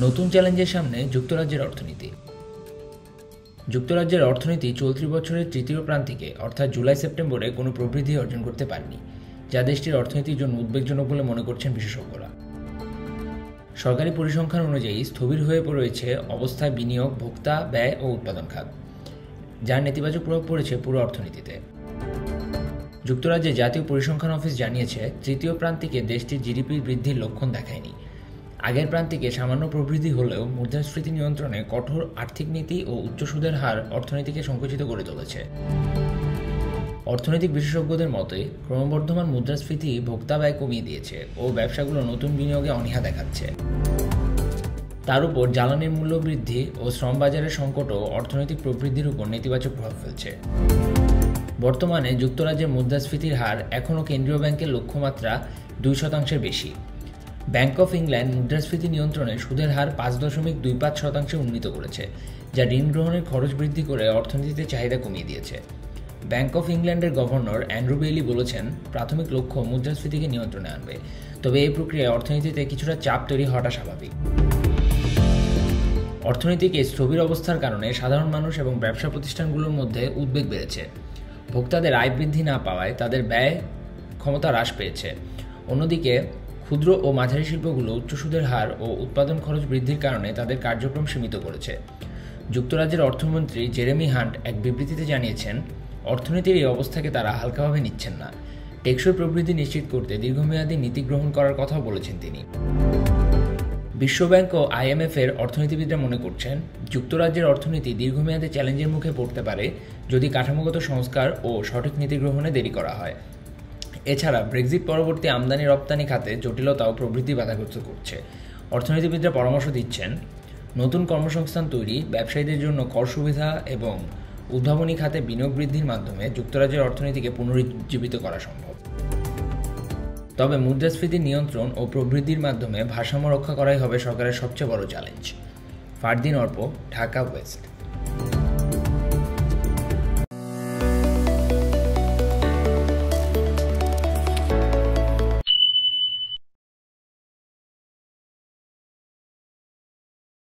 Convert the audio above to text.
নতুন চ্যালেঞ্জের সামনে যুক্তরাজ্যের অর্থনীতি। যুক্তরাজ্যের অর্থনীতি চলতি বছরের তৃতীয় প্রান্তিকে অর্থাৎ জুলাই-সেপ্টেম্বরে কোনো প্রবৃদ্ধি অর্জন করতে পারেনি, যা দেশটির অর্থনীতির জন্য উদ্বেগজনক বলে মনে করছেন বিশেষজ্ঞরা। সরকারি পরিসংখ্যান অনুযায়ী স্থবির হয়ে রয়েছে অবস্থায় বিনিয়োগ, ভোক্তা, ব্যয় ও উৎপাদন খাত, যার নেতিবাচক প্রভাব পড়েছে পুরো অর্থনীতিতে। যুক্তরাজ্যের জাতীয় পরিসংখ্যান অফিস জানিয়েছে, তৃতীয় প্রান্তিকে দেশটির জিডিপির বৃদ্ধির লক্ষণ দেখায়নি। আগের প্রান্তিকে সামান্য প্রবৃদ্ধি হলেও মুদ্রাস্ফীতি নিয়ন্ত্রণে কঠোর আর্থিক নীতি ও উচ্চ সুদের হার অর্থনীতিকে সংকুচিত করে তুলেছে। অর্থনৈতিক বিশেষজ্ঞদের মতে, ক্রমবর্ধমান মুদ্রাস্ফীতি ভোক্তা ব্যয় কমিয়ে দিয়েছে ও ব্যবসাগুলো নতুন বিনিয়োগে অনীহা দেখাচ্ছে। তার উপর জ্বালানির মূল্য বৃদ্ধি ও শ্রম বাজারের সংকটও অর্থনৈতিক প্রবৃদ্ধির উপর নেতিবাচক প্রভাব ফেলছে। বর্তমানে যুক্তরাজ্যের মুদ্রাস্ফীতির হার এখনও কেন্দ্রীয় ব্যাংকের লক্ষ্যমাত্রা 2% বেশি। ব্যাংক অফ ইংল্যান্ড মুদ্রাস্ফীতি নিয়ন্ত্রণে সুদের হার 5.25% উন্নীত করেছে, যা ঋণ গ্রহণের খরচ বৃদ্ধি করে অর্থনীতিতে চাহিদা কমিয়ে দিয়েছে। ব্যাংক অফ ইংল্যান্ডের গভর্নর অ্যান্ড্রু বেইলি বলেছেন, প্রাথমিক লক্ষ্য মুদ্রাস্ফীতিকে নিয়ন্ত্রণে আনবে, তবে এই প্রক্রিয়ায় অর্থনীতিতে কিছুটা চাপ তৈরি হওয়াটা স্বাভাবিক। অর্থনীতিকে স্থবির অবস্থার কারণে সাধারণ মানুষ এবং ব্যবসা প্রতিষ্ঠানগুলোর মধ্যে উদ্বেগ বেড়েছে। ভোক্তাদের আয় বৃদ্ধি না পাওয়ায় তাদের ব্যয় ক্ষমতা হ্রাস পেয়েছে। অন্যদিকে ক্ষুদ্র ও মাঝারি শিল্পগুলো উচ্চ সুদের হার ও উৎপাদন খরচ বৃদ্ধির কারণে তাদের কার্যক্রম সীমিত করেছে। যুক্তরাজ্যের অর্থমন্ত্রী জেরেমি হান্ট এক বিবৃতিতে জানিয়েছেন, অর্থনীতির এই অবস্থাকে তারা হালকাভাবে নিচ্ছেন না। টেকসই প্রবৃদ্ধি নিশ্চিত করতে দীর্ঘমেয়াদী নীতি গ্রহণ করার কথাও বলেছেন তিনি। বিশ্বব্যাংক ও IMF এর অর্থনীতিবিদরা মনে করছেন, যুক্তরাজ্যের অর্থনীতি দীর্ঘমেয়াদে চ্যালেঞ্জের মুখে পড়তে পারে যদি কাঠামোগত সংস্কার ও সঠিক নীতি গ্রহণে দেরি করা হয়। এছাড়া ব্রেক্সিট পরবর্তী আমদানি রপ্তানি খাতে জটিলতাও প্রবৃদ্ধি বাধাগ্রস্ত করছে। অর্থনীতিবিদরা পরামর্শ দিচ্ছেন, নতুন কর্মসংস্থান তৈরি, ব্যবসায়ীদের জন্য কর সুবিধা এবং উদ্ভাবনী খাতে বিনিয়োগ বৃদ্ধির মাধ্যমে যুক্তরাজ্যের অর্থনীতিকে পুনরুজ্জীবিত করা সম্ভব। তবে মুদ্রাস্ফীতি নিয়ন্ত্রণ ও প্রবৃদ্ধির মাধ্যমে ভারসাম্য রক্ষা করাই হবে সরকারের সবচেয়ে বড় চ্যালেঞ্জ। ফারদিন অর্প, ঢাকা ওয়েস্ট।